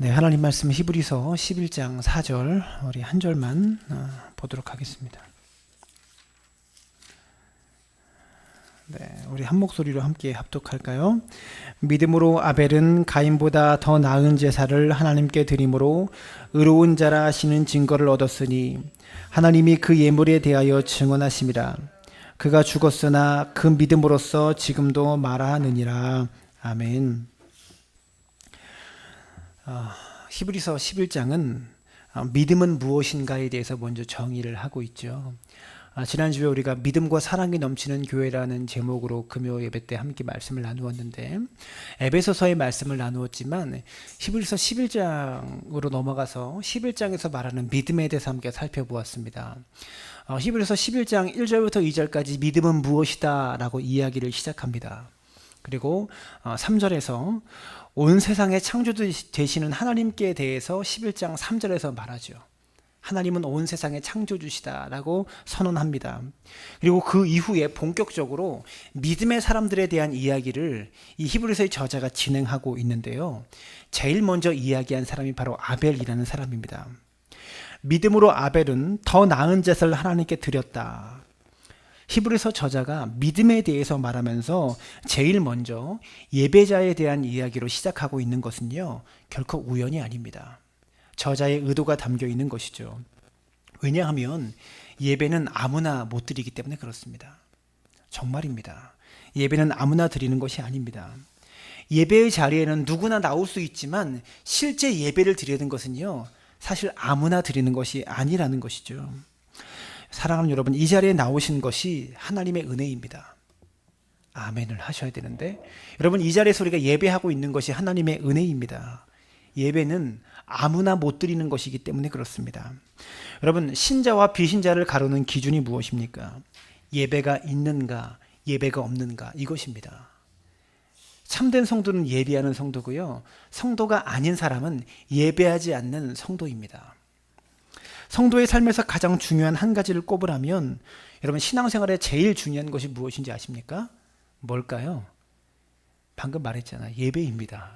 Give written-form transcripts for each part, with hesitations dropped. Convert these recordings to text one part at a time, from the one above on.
네, 하나님 말씀 히브리서 11장 4절 우리 한 절만 보도록 하겠습니다. 네, 우리 한 목소리로 함께 합독할까요? 믿음으로 아벨은 가인보다 더 나은 제사를 하나님께 드림으로 의로운 자라 하시는 증거를 얻었으니 하나님이 그 예물에 대하여 증언하심이라. 그가 죽었으나 그 믿음으로써 지금도 말하느니라. 아멘. 히브리서 11장은 믿음은 무엇인가에 대해서 먼저 정의를 하고 있죠. 지난주에 우리가 믿음과 사랑이 넘치는 교회라는 제목으로 금요 예배 때 함께 말씀을 나누었는데, 에베소서의 말씀을 나누었지만 히브리서 11장으로 넘어가서 11장에서 말하는 믿음에 대해서 함께 살펴보았습니다. 히브리서 11장 1절부터 2절까지 믿음은 무엇이다 라고 이야기를 시작합니다. 그리고 3절에서 온 세상의 창조주 되시는 하나님께 대해서 11장 3절에서 말하죠. 하나님은 온 세상의 창조주시다 라고 선언합니다. 그리고 그 이후에 본격적으로 믿음의 사람들에 대한 이야기를 이 히브리서의 저자가 진행하고 있는데요. 제일 먼저 이야기한 사람이 바로 아벨이라는 사람입니다. 믿음으로 아벨은 더 나은 제사를 하나님께 드렸다. 히브리서 저자가 믿음에 대해서 말하면서 제일 먼저 예배자에 대한 이야기로 시작하고 있는 것은요, 결코 우연이 아닙니다. 저자의 의도가 담겨 있는 것이죠. 왜냐하면 예배는 아무나 못 드리기 때문에 그렇습니다. 정말입니다. 예배는 아무나 드리는 것이 아닙니다. 예배의 자리에는 누구나 나올 수 있지만 실제 예배를 드리는 것은요, 사실 아무나 드리는 것이 아니라는 것이죠. 사랑하는 여러분, 이 자리에 나오신 것이 하나님의 은혜입니다. 아멘을 하셔야 되는데, 여러분, 이 자리에서 우리가 예배하고 있는 것이 하나님의 은혜입니다. 예배는 아무나 못 드리는 것이기 때문에 그렇습니다. 여러분, 신자와 비신자를 가르는 기준이 무엇입니까? 예배가 있는가, 예배가 없는가, 이것입니다. 참된 성도는 예배하는 성도고요, 성도가 아닌 사람은 예배하지 않는 성도입니다. 성도의 삶에서 가장 중요한 한 가지를 꼽으라면, 여러분, 신앙생활에 제일 중요한 것이 무엇인지 아십니까? 뭘까요? 방금 말했잖아요. 예배입니다.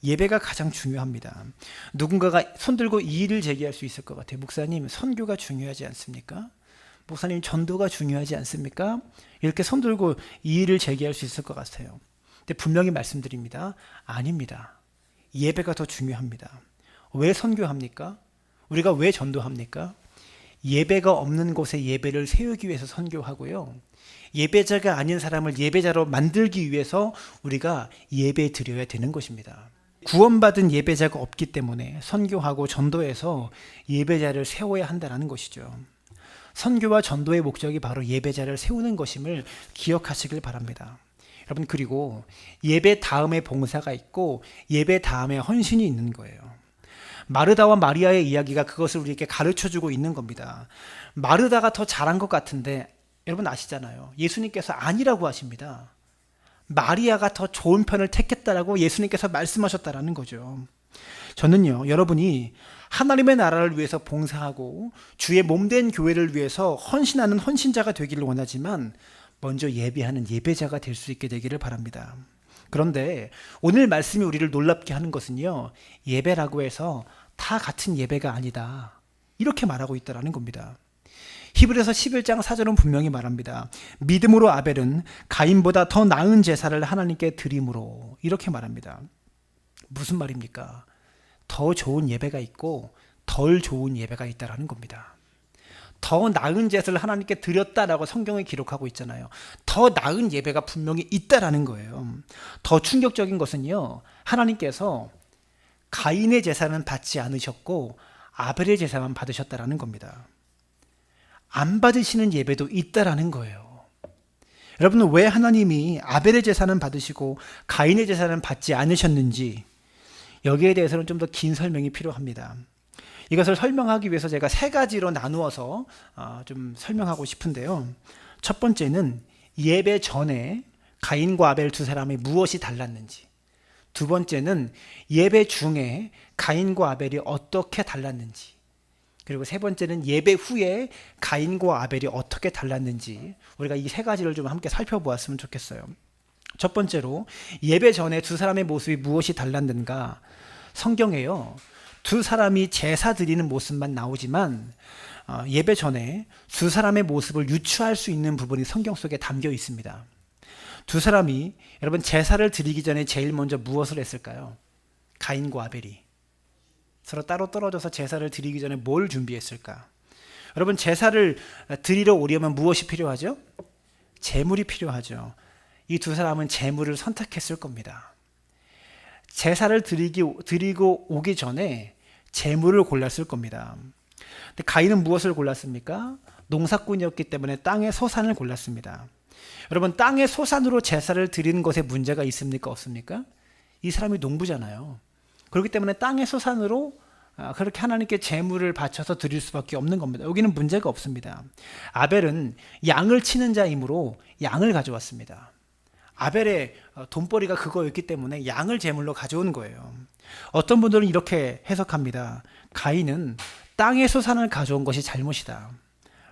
예배가 가장 중요합니다. 누군가가 손들고 이의를 제기할 수 있을 것 같아요. 목사님, 선교가 중요하지 않습니까? 목사님, 전도가 중요하지 않습니까? 이렇게 손들고 이의를 제기할 수 있을 것 같아요. 근데 분명히 말씀드립니다. 아닙니다. 예배가 더 중요합니다. 왜 선교합니까? 우리가 왜 전도합니까? 예배가 없는 곳에 예배를 세우기 위해서 선교하고요, 예배자가 아닌 사람을 예배자로 만들기 위해서 우리가 예배 드려야 되는 것입니다. 구원받은 예배자가 없기 때문에 선교하고 전도해서 예배자를 세워야 한다는 것이죠. 선교와 전도의 목적이 바로 예배자를 세우는 것임을 기억하시길 바랍니다. 여러분, 그리고 예배 다음에 봉사가 있고 예배 다음에 헌신이 있는 거예요. 마르다와 마리아의 이야기가 그것을 우리에게 가르쳐주고 있는 겁니다. 마르다가 더 잘한 것 같은데, 여러분 아시잖아요. 예수님께서 아니라고 하십니다. 마리아가 더 좋은 편을 택했다라고 예수님께서 말씀하셨다라는 거죠. 저는요, 여러분이 하나님의 나라를 위해서 봉사하고 주의 몸된 교회를 위해서 헌신하는 헌신자가 되기를 원하지만, 먼저 예배하는 예배자가 될 수 있게 되기를 바랍니다. 그런데 오늘 말씀이 우리를 놀랍게 하는 것은요, 예배라고 해서 다 같은 예배가 아니다, 이렇게 말하고 있다는 겁니다. 히브리서 11장 4절은 분명히 말합니다. 믿음으로 아벨은 가인보다 더 나은 제사를 하나님께 드림으로, 이렇게 말합니다. 무슨 말입니까? 더 좋은 예배가 있고 덜 좋은 예배가 있다는 겁니다. 더 나은 제사를 하나님께 드렸다라고 성경에 기록하고 있잖아요. 더 나은 예배가 분명히 있다라는 거예요. 더 충격적인 것은요, 하나님께서 가인의 제사는 받지 않으셨고 아벨의 제사만 받으셨다라는 겁니다. 안 받으시는 예배도 있다라는 거예요. 여러분, 왜 하나님이 아벨의 제사는 받으시고 가인의 제사는 받지 않으셨는지, 여기에 대해서는 좀 더 긴 설명이 필요합니다. 이것을 설명하기 위해서 제가 세 가지로 나누어서 좀 설명하고 싶은데요. 첫 번째는 예배 전에 가인과 아벨 두 사람이 무엇이 달랐는지, 두 번째는 예배 중에 가인과 아벨이 어떻게 달랐는지, 그리고 세 번째는 예배 후에 가인과 아벨이 어떻게 달랐는지, 우리가 이 세 가지를 좀 함께 살펴보았으면 좋겠어요. 첫 번째로 예배 전에 두 사람의 모습이 무엇이 달랐는가? 성경에요, 두 사람이 제사 드리는 모습만 나오지만 예배 전에 두 사람의 모습을 유추할 수 있는 부분이 성경 속에 담겨 있습니다. 두 사람이, 여러분, 제사를 드리기 전에 제일 먼저 무엇을 했을까요? 가인과 아벨이 서로 따로 떨어져서 제사를 드리기 전에 뭘 준비했을까? 여러분, 제사를 드리러 오려면 무엇이 필요하죠? 제물이 필요하죠. 이 두 사람은 제물을 선택했을 겁니다. 제사를 드리고 오기 전에 제물을 골랐을 겁니다. 근데 가인은 무엇을 골랐습니까? 농사꾼이었기 때문에 땅의 소산을 골랐습니다. 여러분, 땅의 소산으로 제사를 드리는 것에 문제가 있습니까? 없습니까? 이 사람이 농부잖아요. 그렇기 때문에 땅의 소산으로 그렇게 하나님께 제물을 바쳐서 드릴 수밖에 없는 겁니다. 여기는 문제가 없습니다. 아벨은 양을 치는 자이므로 양을 가져왔습니다. 아벨의 돈벌이가 그거였기 때문에 양을 제물로 가져온 거예요. 어떤 분들은 이렇게 해석합니다. 가인은 땅의 소산을 가져온 것이 잘못이다.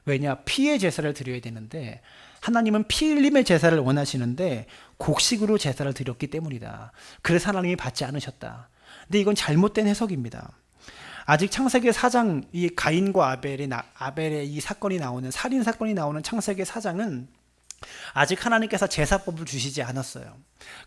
왜냐? 피의 제사를 드려야 되는데 하나님은 피 흘림의 제사를 원하시는데 곡식으로 제사를 드렸기 때문이다. 그래서 하나님이 받지 않으셨다. 근데 이건 잘못된 해석입니다. 아직 창세기 4장, 이 가인과 아벨의 이 사건이 나오는, 살인 사건이 나오는 창세기 4장은 아직 하나님께서 제사법을 주시지 않았어요.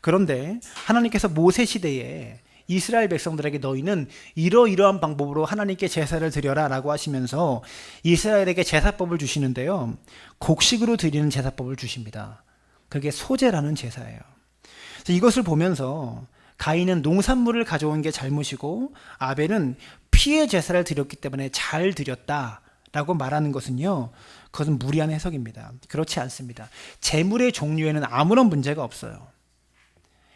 그런데 하나님께서 모세 시대에 이스라엘 백성들에게 너희는 이러이러한 방법으로 하나님께 제사를 드려라 라고 하시면서 이스라엘에게 제사법을 주시는데요, 곡식으로 드리는 제사법을 주십니다. 그게 소제라는 제사예요. 그래서 이것을 보면서 가인은 농산물을 가져온 게 잘못이고 아벨은 피의 제사를 드렸기 때문에 잘 드렸다라고 말하는 것은요, 그것은 무리한 해석입니다. 그렇지 않습니다. 제물의 종류에는 아무런 문제가 없어요.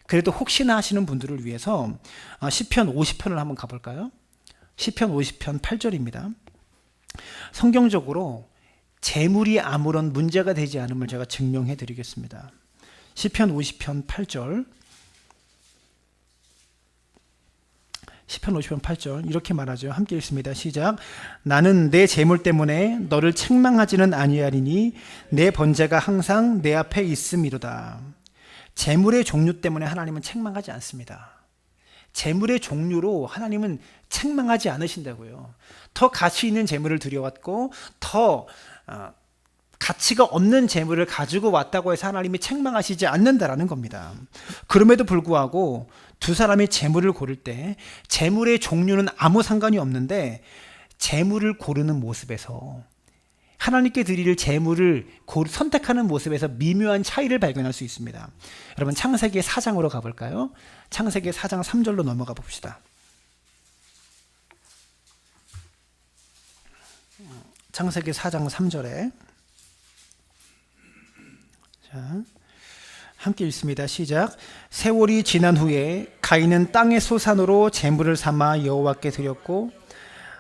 그래도 혹시나 하시는 분들을 위해서 시편 50편을 한번 가볼까요? 시편 50편 8절입니다. 성경적으로 제물이 아무런 문제가 되지 않음을 제가 증명해 드리겠습니다. 시편 50편 8절, 시편 50편 8절 이렇게 말하죠. 함께 읽습니다. 시작. 나는 내 재물 때문에 너를 책망하지는 아니하리니 내 번제가 항상 내 앞에 있음이로다. 재물의 종류 때문에 하나님은 책망하지 않습니다. 재물의 종류로 하나님은 책망하지 않으신다고요. 더 가치 있는 재물을 드려왔고 더 가치가 없는 재물을 가지고 왔다고 해서 하나님이 책망하시지 않는다라는 겁니다. 그럼에도 불구하고 두 사람이 재물을 고를 때 재물의 종류는 아무 상관이 없는데 재물을 고르는 모습에서, 하나님께 드릴 재물을 선택하는 모습에서 미묘한 차이를 발견할 수 있습니다. 여러분, 창세기 4장으로 가볼까요? 창세기 4장 3절로 넘어가 봅시다. 창세기 4장 3절에 자, 함께 읽습니다. 시작. 세월이 지난 후에 가인은 땅의 소산으로 제물을 삼아 여호와께 드렸고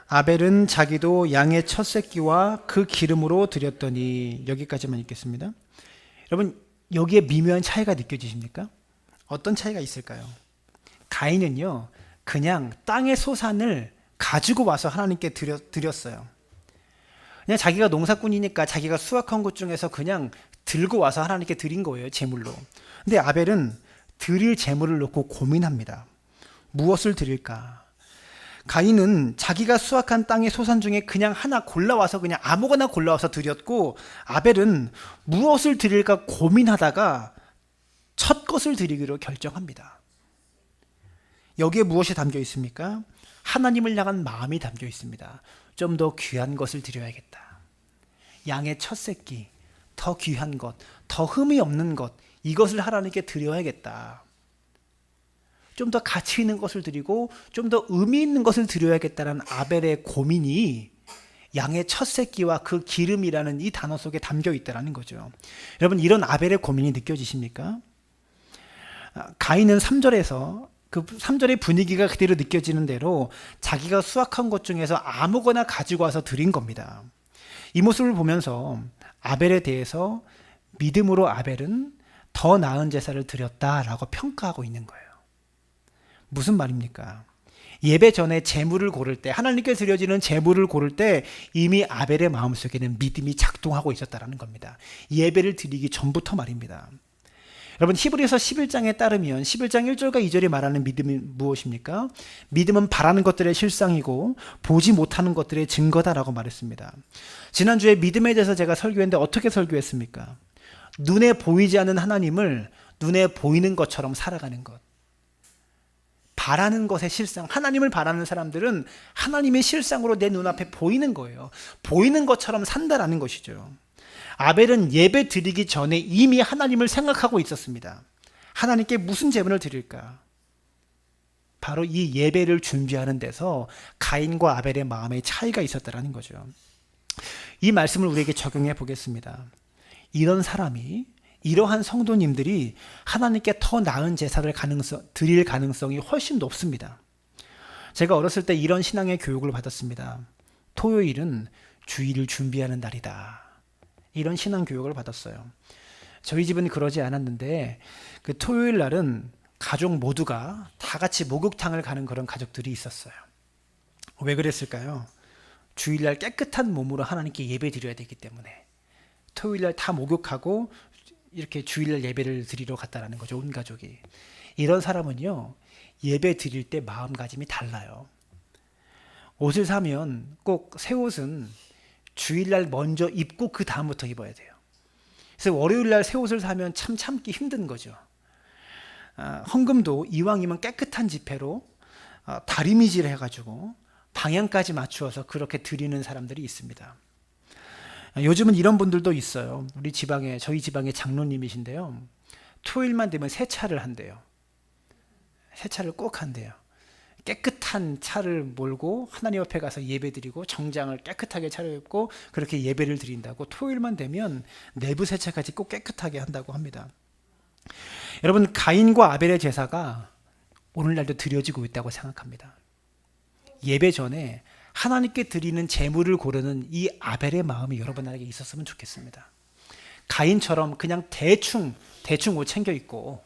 아벨은 자기도 양의 첫 새끼와 그 기름으로 드렸더니. 여기까지만 읽겠습니다. 여러분, 여기에 미묘한 차이가 느껴지십니까? 어떤 차이가 있을까요? 가인은요, 그냥 땅의 소산을 가지고 와서 하나님께 드렸어요. 그냥 자기가 농사꾼이니까 자기가 수확한 것 중에서 그냥 들고 와서 하나님께 드린 거예요, 제물로. 근데 아벨은 드릴 제물을 놓고 고민합니다. 무엇을 드릴까? 가인은 자기가 수확한 땅의 소산 중에 그냥 하나 골라와서 그냥 아무거나 골라와서 드렸고, 아벨은 무엇을 드릴까 고민하다가 첫 것을 드리기로 결정합니다. 여기에 무엇이 담겨 있습니까? 하나님을 향한 마음이 담겨 있습니다. 좀 더 귀한 것을 드려야겠다. 양의 첫 새끼, 더 귀한 것, 더 흠이 없는 것, 이것을 하나님께 드려야겠다. 좀 더 가치 있는 것을 드리고 좀 더 의미 있는 것을 드려야겠다는 아벨의 고민이 양의 첫 새끼와 그 기름이라는 이 단어 속에 담겨 있다는 거죠. 여러분, 이런 아벨의 고민이 느껴지십니까? 가인은 3절에서 그 3절의 분위기가 그대로 느껴지는 대로 자기가 수확한 것 중에서 아무거나 가지고 와서 드린 겁니다. 이 모습을 보면서 아벨에 대해서 믿음으로 아벨은 더 나은 제사를 드렸다라고 평가하고 있는 거예요. 무슨 말입니까? 예배 전에 제물을 고를 때, 하나님께 드려지는 제물을 고를 때 이미 아벨의 마음속에는 믿음이 작동하고 있었다는 겁니다. 예배를 드리기 전부터 말입니다. 여러분 히브리서 11장에 따르면 11장 1절과 2절이 말하는 믿음이 무엇입니까? 믿음은 바라는 것들의 실상이고 보지 못하는 것들의 증거다라고 말했습니다. 지난주에 믿음에 대해서 제가 설교했는데 어떻게 설교했습니까? 눈에 보이지 않는 하나님을 눈에 보이는 것처럼 살아가는 것. 바라는 것의 실상, 하나님을 바라는 사람들은 하나님의 실상으로 내 눈앞에 보이는 거예요. 보이는 것처럼 산다라는 것이죠. 아벨은 예배 드리기 전에 이미 하나님을 생각하고 있었습니다. 하나님께 무슨 제물을 드릴까? 바로 이 예배를 준비하는 데서 가인과 아벨의 마음의 차이가 있었다는 거죠. 이 말씀을 우리에게 적용해 보겠습니다. 이런 사람이, 이러한 성도님들이 하나님께 더 나은 제사를 드릴 가능성이 훨씬 높습니다. 제가 어렸을 때 이런 신앙의 교육을 받았습니다. 토요일은 주일을 준비하는 날이다. 이런 신앙 교육을 받았어요. 저희 집은 그러지 않았는데 그 토요일 날은 가족 모두가 다 같이 목욕탕을 가는 그런 가족들이 있었어요. 왜 그랬을까요? 주일날 깨끗한 몸으로 하나님께 예배 드려야 되기 때문에 토요일날 다 목욕하고 이렇게 주일날 예배를 드리러 갔다라는 거죠. 온 가족이. 이런 사람은요, 예배 드릴 때 마음가짐이 달라요. 옷을 사면 꼭 새 옷은 주일날 먼저 입고 그 다음부터 입어야 돼요. 그래서 월요일날 새 옷을 사면 참 참기 힘든 거죠. 헌금도 이왕이면 깨끗한 지폐로 다리미질 해가지고 방향까지 맞추어서 그렇게 드리는 사람들이 있습니다. 요즘은 이런 분들도 있어요. 저희 지방의 장로님이신데요. 토요일만 되면 세차를 한대요. 세차를 꼭 한대요. 깨끗한 차를 몰고 하나님 앞에 가서 예배드리고 정장을 깨끗하게 차려입고 그렇게 예배를 드린다고 토요일만 되면 내부 세차까지 꼭 깨끗하게 한다고 합니다. 여러분, 가인과 아벨의 제사가 오늘날도 드려지고 있다고 생각합니다. 예배 전에 하나님께 드리는 제물을 고르는 이 아벨의 마음이 여러분에게 있었으면 좋겠습니다. 가인처럼 그냥 대충 옷 챙겨 입고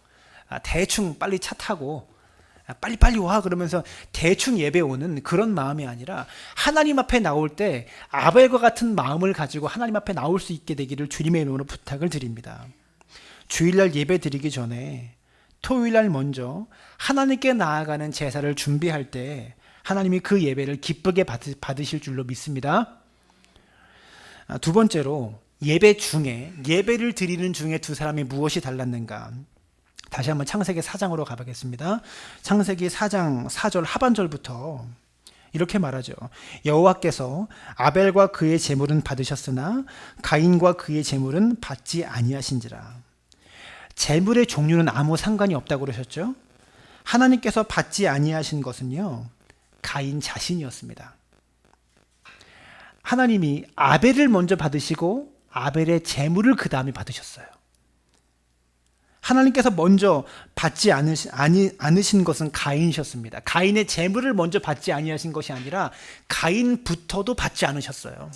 대충 빨리 차 타고 빨리빨리 와 그러면서 대충 예배 오는 그런 마음이 아니라 하나님 앞에 나올 때 아벨과 같은 마음을 가지고 하나님 앞에 나올 수 있게 되기를 주님의 이름으로 부탁을 드립니다. 주일날 예배 드리기 전에 토요일날 먼저 하나님께 나아가는 제사를 준비할 때 하나님이 그 예배를 기쁘게 받으실 줄로 믿습니다. 두 번째로 예배를 드리는 중에 두 사람이 무엇이 달랐는가? 다시 한번 창세기 4장으로 가보겠습니다. 창세기 4장 4절 하반절부터 이렇게 말하죠. 여호와께서 아벨과 그의 제물은 받으셨으나 가인과 그의 제물은 받지 아니하신지라. 제물의 종류는 아무 상관이 없다고 그러셨죠. 하나님께서 받지 아니하신 것은요, 가인 자신이었습니다. 하나님이 아벨을 먼저 받으시고 아벨의 제물을 그 다음에 받으셨어요. 하나님께서 먼저 받지 않으신 것은 가인이셨습니다. 가인의 제물을 먼저 받지 아니하신 것이 아니라 가인부터도 받지 않으셨어요.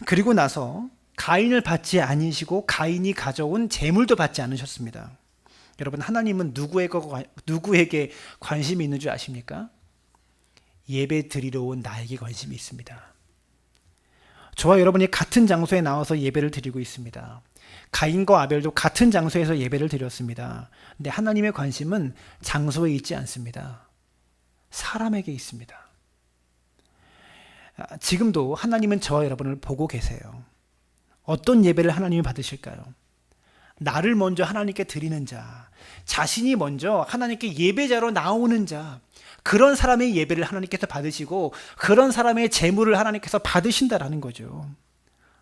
그리고 나서 가인을 받지 아니시고 가인이 가져온 제물도 받지 않으셨습니다. 여러분, 하나님은 누구에게 관심이 있는 줄 아십니까? 예배 드리러 온 나에게 관심이 있습니다. 저와 여러분이 같은 장소에 나와서 예배를 드리고 있습니다. 가인과 아벨도 같은 장소에서 예배를 드렸습니다. 근데 하나님의 관심은 장소에 있지 않습니다. 사람에게 있습니다. 지금도 하나님은 저와 여러분을 보고 계세요. 어떤 예배를 하나님이 받으실까요? 나를 먼저 하나님께 드리는 자, 자신이 먼저 하나님께 예배자로 나오는 자, 그런 사람의 예배를 하나님께서 받으시고 그런 사람의 제물을 하나님께서 받으신다라는 거죠.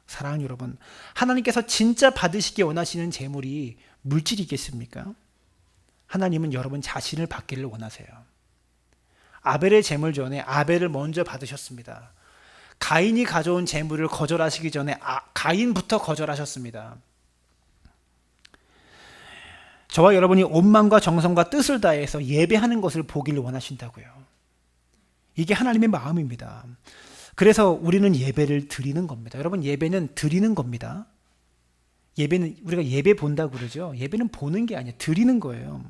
사랑하는 여러분, 하나님께서 진짜 받으시기 원하시는 제물이 물질이겠습니까? 하나님은 여러분 자신을 받기를 원하세요. 아벨의 제물 전에 아벨을 먼저 받으셨습니다. 가인이 가져온 제물을 거절하시기 전에 가인부터 거절하셨습니다. 저와 여러분이 온 마음과 정성과 뜻을 다해서 예배하는 것을 보기를 원하신다고요. 이게 하나님의 마음입니다. 그래서 우리는 예배를 드리는 겁니다. 여러분, 예배는 드리는 겁니다. 예배는 우리가 예배 본다고 그러죠. 예배는 보는 게 아니에요. 드리는 거예요.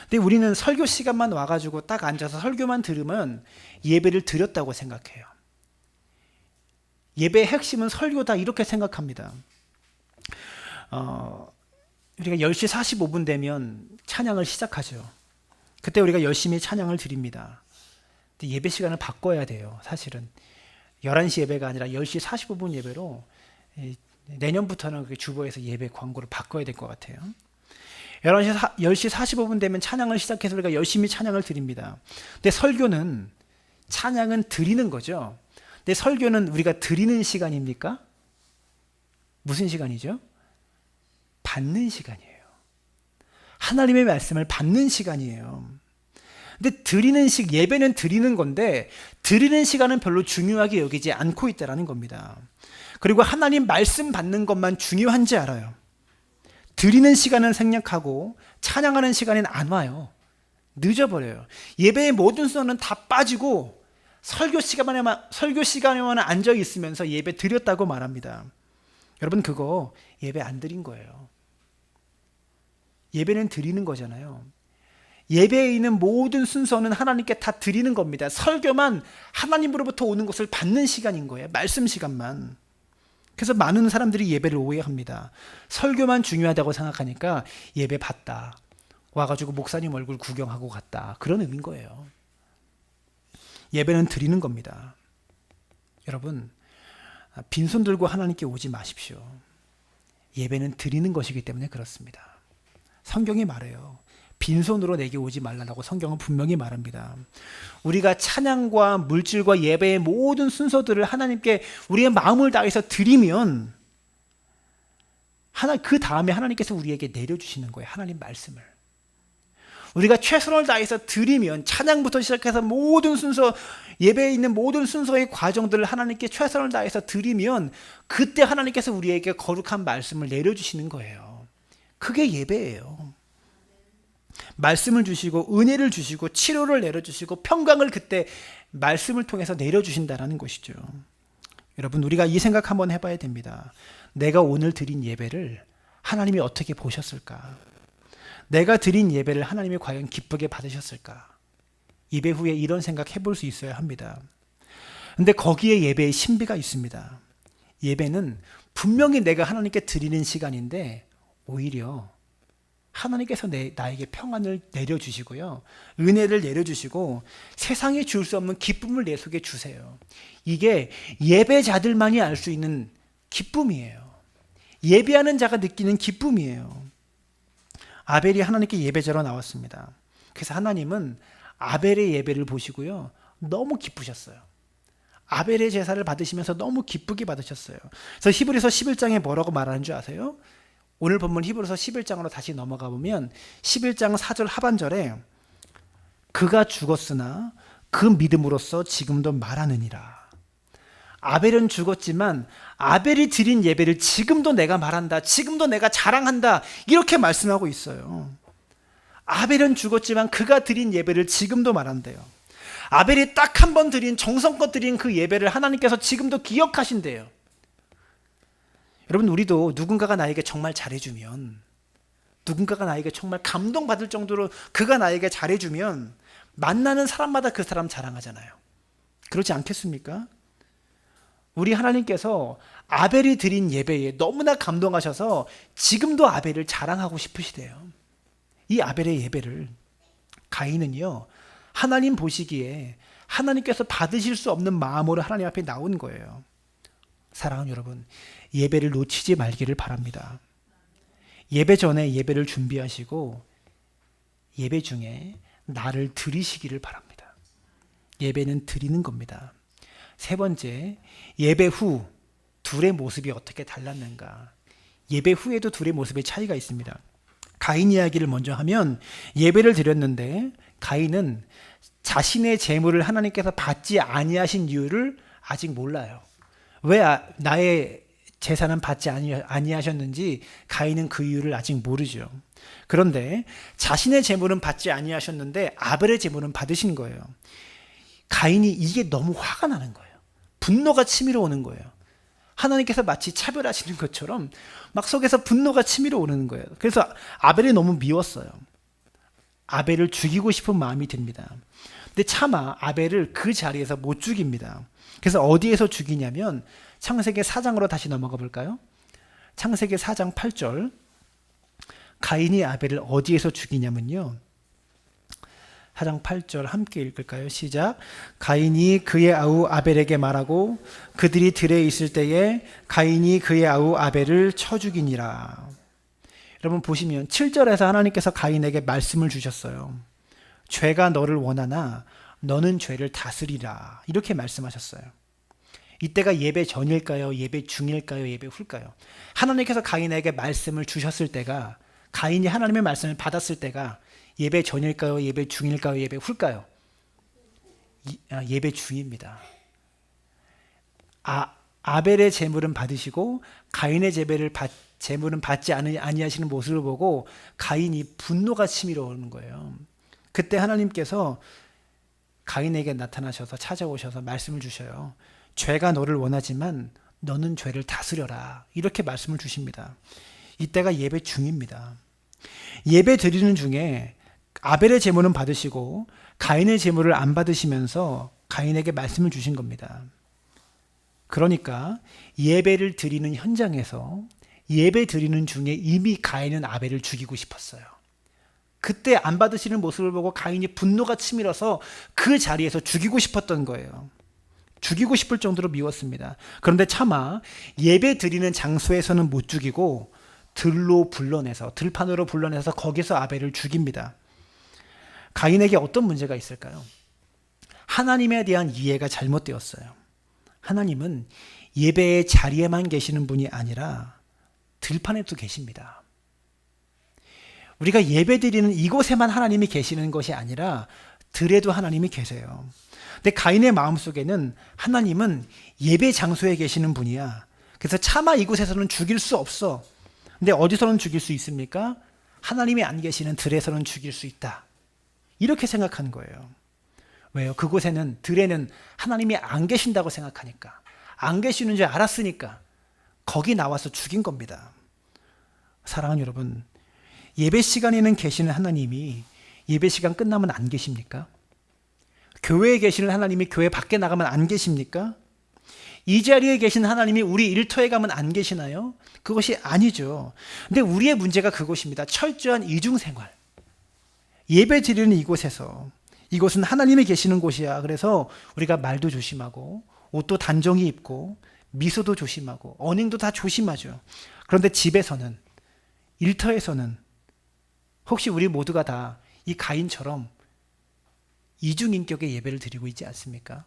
근데 우리는 설교 시간만 와가지고 딱 앉아서 설교만 들으면 예배를 드렸다고 생각해요. 예배의 핵심은 설교다 이렇게 생각합니다. 우리가 10시 45분 되면 찬양을 시작하죠. 그때 우리가 열심히 찬양을 드립니다. 근데 예배 시간을 바꿔야 돼요. 사실은 11시 예배가 아니라 10시 45분 예배로 내년부터는 주보에서 예배 광고를 바꿔야 될 것 같아요. 10시 45분 되면 찬양을 시작해서 우리가 열심히 찬양을 드립니다. 근데 설교는 찬양은 드리는 거죠. 근데 설교는 우리가 드리는 시간입니까? 무슨 시간이죠? 받는 시간이에요. 하나님의 말씀을 받는 시간이에요. 근데 예배는 드리는 건데 드리는 시간은 별로 중요하게 여기지 않고 있다는 겁니다. 그리고 하나님 말씀 받는 것만 중요한지 알아요. 드리는 시간은 생략하고 찬양하는 시간에는 안 와요. 늦어버려요. 예배의 모든 순서는 다 빠지고 설교 시간에만 앉아 있으면서 예배 드렸다고 말합니다. 여러분 그거 예배 안 드린 거예요. 예배는 드리는 거잖아요. 예배에 있는 모든 순서는 하나님께 다 드리는 겁니다. 설교만 하나님으로부터 오는 것을 받는 시간인 거예요. 말씀 시간만. 그래서 많은 사람들이 예배를 오해합니다. 설교만 중요하다고 생각하니까 예배 받다. 와가지고 목사님 얼굴 구경하고 갔다. 그런 의미인 거예요. 예배는 드리는 겁니다. 여러분, 빈손 들고 하나님께 오지 마십시오. 예배는 드리는 것이기 때문에 그렇습니다. 성경이 말해요. 빈손으로 내게 오지 말라고 성경은 분명히 말합니다. 우리가 찬양과 물질과 예배의 모든 순서들을 하나님께 우리의 마음을 다해서 드리면 그 다음에 하나님께서 우리에게 내려주시는 거예요. 하나님 말씀을. 우리가 최선을 다해서 드리면 찬양부터 시작해서 모든 순서, 예배에 있는 모든 순서의 과정들을 하나님께 최선을 다해서 드리면 그때 하나님께서 우리에게 거룩한 말씀을 내려주시는 거예요. 그게 예배예요. 말씀을 주시고 은혜를 주시고 치료를 내려주시고 평강을 그때 말씀을 통해서 내려주신다는 것이죠. 여러분 우리가 이 생각 한번 해봐야 됩니다. 내가 오늘 드린 예배를 하나님이 어떻게 보셨을까? 내가 드린 예배를 하나님이 과연 기쁘게 받으셨을까? 예배 후에 이런 생각 해볼 수 있어야 합니다. 근데 거기에 예배의 신비가 있습니다. 예배는 분명히 내가 하나님께 드리는 시간인데 오히려 하나님께서 나에게 평안을 내려주시고요. 은혜를 내려주시고 세상에 줄 수 없는 기쁨을 내 속에 주세요. 이게 예배자들만이 알 수 있는 기쁨이에요. 예배하는 자가 느끼는 기쁨이에요. 아벨이 하나님께 예배자로 나왔습니다. 그래서 하나님은 아벨의 예배를 보시고요. 너무 기쁘셨어요. 아벨의 제사를 받으시면서 너무 기쁘게 받으셨어요. 그래서 히브리서 11장에 뭐라고 말하는 줄 아세요? 오늘 본문 히브리서 11장으로 다시 넘어가 보면 11장 4절 하반절에 그가 죽었으나 그 믿음으로써 지금도 말하느니라. 아벨은 죽었지만 아벨이 드린 예배를 지금도 내가 말한다. 지금도 내가 자랑한다. 이렇게 말씀하고 있어요. 아벨은 죽었지만 그가 드린 예배를 지금도 말한대요. 아벨이 딱 한 번 드린 정성껏 드린 그 예배를 하나님께서 지금도 기억하신대요. 여러분 우리도 누군가가 나에게 정말 잘해주면 누군가가 나에게 정말 감동받을 정도로 그가 나에게 잘해주면 만나는 사람마다 그 사람 자랑하잖아요. 그렇지 않겠습니까? 우리 하나님께서 아벨이 드린 예배에 너무나 감동하셔서 지금도 아벨을 자랑하고 싶으시대요. 이 아벨의 예배를 가인은요 하나님 보시기에 하나님께서 받으실 수 없는 마음으로 하나님 앞에 나온 거예요. 사랑하는 여러분, 예배를 놓치지 말기를 바랍니다. 예배 전에 예배를 준비하시고 예배 중에 나를 드리시기를 바랍니다. 예배는 드리는 겁니다. 세 번째, 예배 후 둘의 모습이 어떻게 달랐는가? 예배 후에도 둘의 모습의 차이가 있습니다. 가인 이야기를 먼저 하면 예배를 드렸는데 가인은 자신의 재물을 하나님께서 받지 아니하신 이유를 아직 몰라요. 왜 나의 제사는 받지 아니하셨는지 가인은 그 이유를 아직 모르죠. 그런데 자신의 재물은 받지 아니하셨는데 아벨의 재물은 받으신 거예요. 가인이 이게 너무 화가 나는 거예요. 분노가 치밀어 오는 거예요. 하나님께서 마치 차별하시는 것처럼 막 속에서 분노가 치밀어 오르는 거예요. 그래서 아벨이 너무 미웠어요. 아벨을 죽이고 싶은 마음이 듭니다. 근데 차마 아벨을 그 자리에서 못 죽입니다. 그래서 어디에서 죽이냐면 창세기 4장으로 다시 넘어가 볼까요? 창세기 4장 8절 가인이 아벨을 어디에서 죽이냐면요. 4장 8절 함께 읽을까요? 시작. 가인이 그의 아우 아벨에게 말하고 그들이 들에 있을 때에 가인이 그의 아우 아벨을 쳐 죽이니라. 여러분 보시면 7절에서 하나님께서 가인에게 말씀을 주셨어요. 죄가 너를 원하나 너는 죄를 다스리라. 이렇게 말씀하셨어요. 이때가 예배 전일까요? 예배 중일까요? 예배 후일까요? 하나님께서 가인에게 말씀을 주셨을 때가, 가인이 하나님의 말씀을 받았을 때가 예배 전일까요? 예배 중일까요? 예배 후일까요? 예배 중입니다. 아벨의 제물은 받으시고 가인의 제물은 받지 아니하시는 모습을 보고 가인이 분노가 치밀어 오는 거예요. 그때 하나님께서 가인에게 나타나셔서 찾아오셔서 말씀을 주셔요. 죄가 너를 원하지만 너는 죄를 다스려라. 이렇게 말씀을 주십니다. 이때가 예배 중입니다. 예배 드리는 중에 아벨의 제물은 받으시고 가인의 제물을 안 받으시면서 가인에게 말씀을 주신 겁니다. 그러니까 예배를 드리는 현장에서 예배 드리는 중에 이미 가인은 아벨을 죽이고 싶었어요. 그때 안 받으시는 모습을 보고 가인이 분노가 치밀어서 그 자리에서 죽이고 싶었던 거예요. 죽이고 싶을 정도로 미웠습니다. 그런데 차마 예배 드리는 장소에서는 못 죽이고 들판으로 불러내서 거기서 아벨을 죽입니다. 가인에게 어떤 문제가 있을까요? 하나님에 대한 이해가 잘못되었어요. 하나님은 예배의 자리에만 계시는 분이 아니라 들판에도 계십니다. 우리가 예배드리는 이곳에만 하나님이 계시는 것이 아니라 들에도 하나님이 계세요. 근데 가인의 마음속에는 하나님은 예배 장소에 계시는 분이야. 그래서 차마 이곳에서는 죽일 수 없어. 근데 어디서는 죽일 수 있습니까? 하나님이 안 계시는 들에서는 죽일 수 있다. 이렇게 생각한 거예요. 왜요? 그곳에는, 들에는 하나님이 안 계신다고 생각하니까, 안 계시는 줄 알았으니까 거기 나와서 죽인 겁니다. 사랑하는 여러분, 예배 시간에는 계시는 하나님이 예배 시간 끝나면 안 계십니까? 교회에 계시는 하나님이 교회 밖에 나가면 안 계십니까? 이 자리에 계신 하나님이 우리 일터에 가면 안 계시나요? 그것이 아니죠. 근데 우리의 문제가 그것입니다. 철저한 이중생활. 예배 드리는 이곳에서, 이곳은 하나님이 계시는 곳이야. 그래서 우리가 말도 조심하고 옷도 단정히 입고 미소도 조심하고 언행도 다 조심하죠. 그런데 집에서는, 일터에서는 혹시 우리 모두가 다 이 가인처럼 이중인격의 예배를 드리고 있지 않습니까?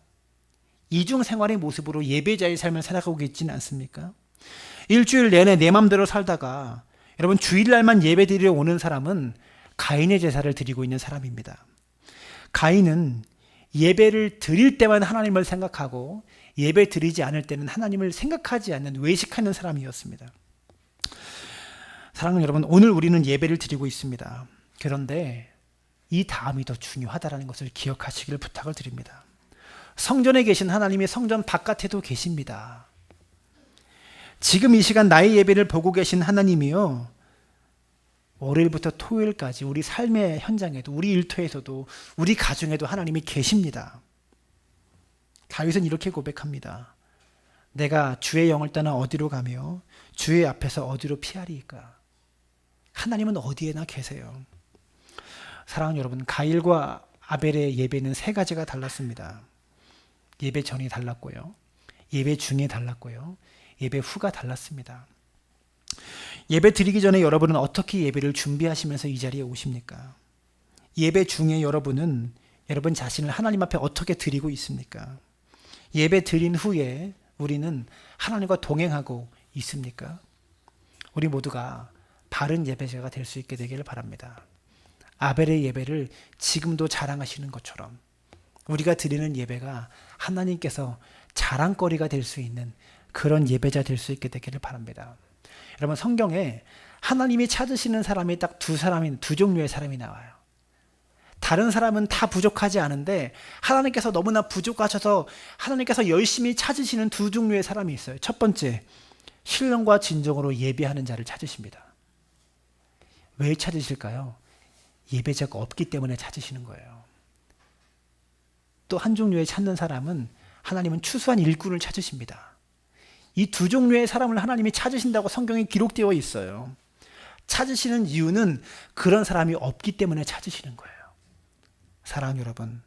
이중생활의 모습으로 예배자의 삶을 살아가고 있지는 않습니까? 일주일 내내 내 맘대로 살다가 여러분 주일날만 예배 드리러 오는 사람은 가인의 제사를 드리고 있는 사람입니다. 가인은 예배를 드릴 때만 하나님을 생각하고 예배 드리지 않을 때는 하나님을 생각하지 않는 외식하는 사람이었습니다. 사랑하는 여러분, 오늘 우리는 예배를 드리고 있습니다. 그런데 이 다음이 더 중요하다는 것을 기억하시기를 부탁을 드립니다. 성전에 계신 하나님이 성전 바깥에도 계십니다. 지금 이 시간 나의 예배를 보고 계신 하나님이요, 월요일부터 토요일까지 우리 삶의 현장에도, 우리 일터에서도, 우리 가정에도 하나님이 계십니다. 다윗은 이렇게 고백합니다. 내가 주의 영을 떠나 어디로 가며 주의 앞에서 어디로 피하리이까? 하나님은 어디에나 계세요. 사랑하는 여러분, 가인과 아벨의 예배는 세 가지가 달랐습니다. 예배 전이 달랐고요, 예배 중에 달랐고요, 예배 후가 달랐습니다. 예배 드리기 전에 여러분은 어떻게 예배를 준비하시면서 이 자리에 오십니까? 예배 중에 여러분은 여러분 자신을 하나님 앞에 어떻게 드리고 있습니까? 예배 드린 후에 우리는 하나님과 동행하고 있습니까? 우리 모두가 바른 예배자가 될 수 있게 되기를 바랍니다. 아벨의 예배를 지금도 자랑하시는 것처럼 우리가 드리는 예배가 하나님께서 자랑거리가 될 수 있는 그런 예배자 될 수 있게 되기를 바랍니다. 여러분, 성경에 하나님이 찾으시는 사람이 딱 두 종류의 사람이 나와요. 다른 사람은 다 부족하지 않은데 하나님께서 너무나 부족하셔서 하나님께서 열심히 찾으시는 두 종류의 사람이 있어요. 첫 번째, 신령과 진정으로 예배하는 자를 찾으십니다. 왜 찾으실까요? 예배자가 없기 때문에 찾으시는 거예요. 또 한 종류의 찾는 사람은 하나님은 추수한 일꾼을 찾으십니다. 이 두 종류의 사람을 하나님이 찾으신다고 성경에 기록되어 있어요. 찾으시는 이유는 그런 사람이 없기 때문에 찾으시는 거예요. 사랑하는 여러분,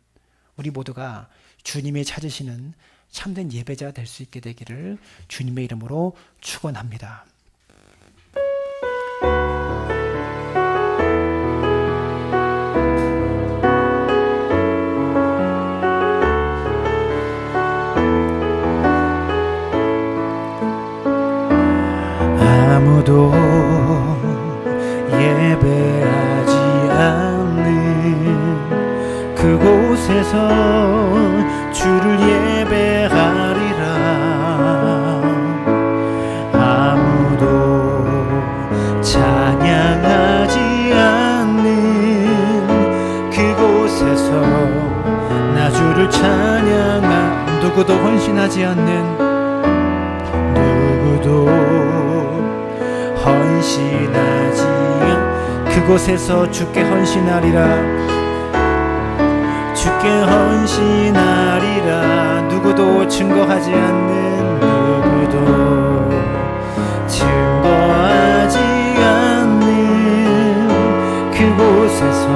우리 모두가 주님이 찾으시는 참된 예배자 될 수 있게 되기를 주님의 이름으로 축원합니다. 아무도 예배하지 않는 그곳에서 주를 예배하리라. 아무도 찬양하지 않는 그곳에서 나 주를 찬양하. 누구도 헌신하지 않는, 누구도 헌신하지 않 그곳에서 주께 헌신하리라. 주께 헌신하리라. 누구도 증거하지 않는, 누구도 증거하지 않는 그곳에서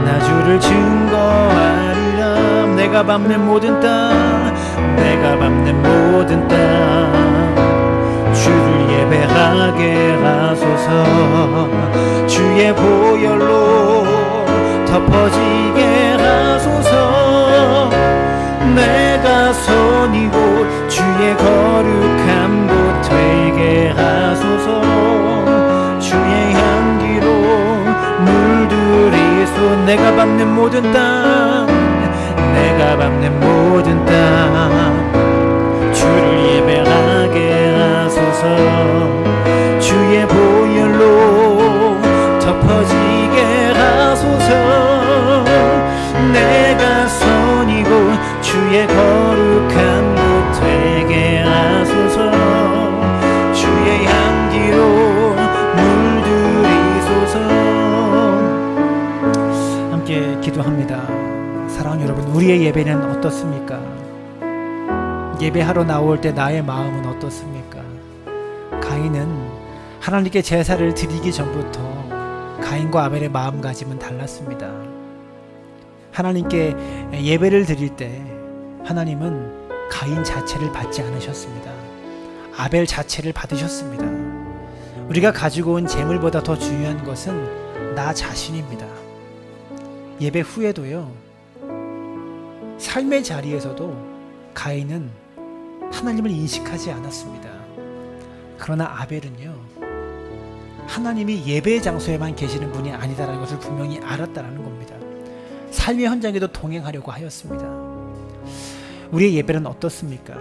나 주를 증거하리라. 내가 밟는 모든 땅, 내가 밟는 모든 땅 주를 예배하게 하소서. 주의 보혈로 덮어지게 하소서. 내가 선이고 주의 거룩한 곳 되게 하소서. 주의 향기로 물들이소. 내가 밟는 모든 땅, 내가 밟는 모든 땅 주를 예배하게 하소서. 주의 보혈로 덮어지게 하소서. 내가 선이고 주의 거룩한 곳 되게 하소서. 주의 향기로 물들이소서. 함께 기도합니다. 사랑하는 여러분, 우리의 예배는 어떻습니까? 예배하러 나올 때 나의 마음은 어떻습니까? 가인은 하나님께 제사를 드리기 전부터 가인과 아벨의 마음가짐은 달랐습니다. 하나님께 예배를 드릴 때 하나님은 가인 자체를 받지 않으셨습니다. 아벨 자체를 받으셨습니다. 우리가 가지고 온 재물보다 더 중요한 것은 나 자신입니다. 예배 후에도요, 삶의 자리에서도 가인은 하나님을 인식하지 않았습니다. 그러나 아벨은요, 하나님이 예배의 장소에만 계시는 분이 아니다라는 것을 분명히 알았다는 겁니다. 삶의 현장에도 동행하려고 하였습니다. 우리의 예배는 어떻습니까?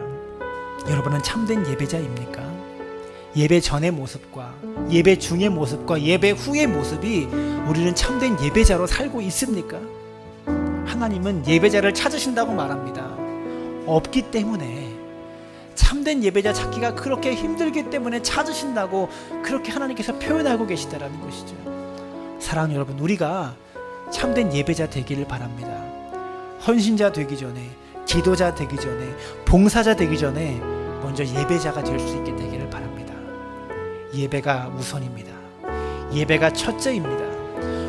여러분은 참된 예배자입니까? 예배 전의 모습과 예배 중의 모습과 예배 후의 모습이 우리는 참된 예배자로 살고 있습니까? 하나님은 예배자를 찾으신다고 말합니다. 없기 때문에, 참된 예배자 찾기가 그렇게 힘들기 때문에 찾으신다고 그렇게 하나님께서 표현하고 계시다라는 것이죠. 사랑하는 여러분, 우리가 참된 예배자 되기를 바랍니다. 헌신자 되기 전에, 기도자 되기 전에, 봉사자 되기 전에 먼저 예배자가 될 수 있게 되기를 바랍니다. 예배가 우선입니다. 예배가 첫째입니다.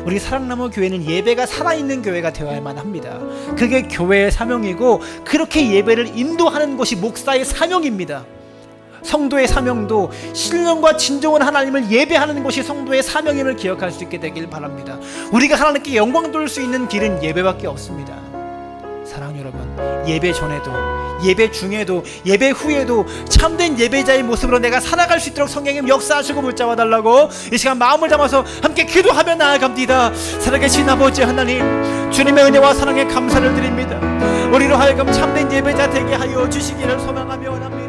우리 사랑나무 교회는 예배가 살아있는 교회가 되어야만 합니다. 그게 교회의 사명이고, 그렇게 예배를 인도하는 것이 목사의 사명입니다. 성도의 사명도 신령과 진정한 하나님을 예배하는 것이 성도의 사명임을 기억할 수 있게 되길 바랍니다. 우리가 하나님께 영광 돌릴 수 있는 길은 예배밖에 없습니다. 사랑하는 여러분, 예배 전에도, 예배 중에도, 예배 후에도 참된 예배자의 모습으로 내가 살아갈 수 있도록 성령님 역사하시고 붙잡아 달라고 이 시간 마음을 담아서 함께 기도하며 나아갑니다. 살아계신 아버지 하나님, 주님의 은혜와 사랑에 감사를 드립니다. 우리로 하여금 참된 예배자 되게 하여 주시기를 소망하며 원합니다.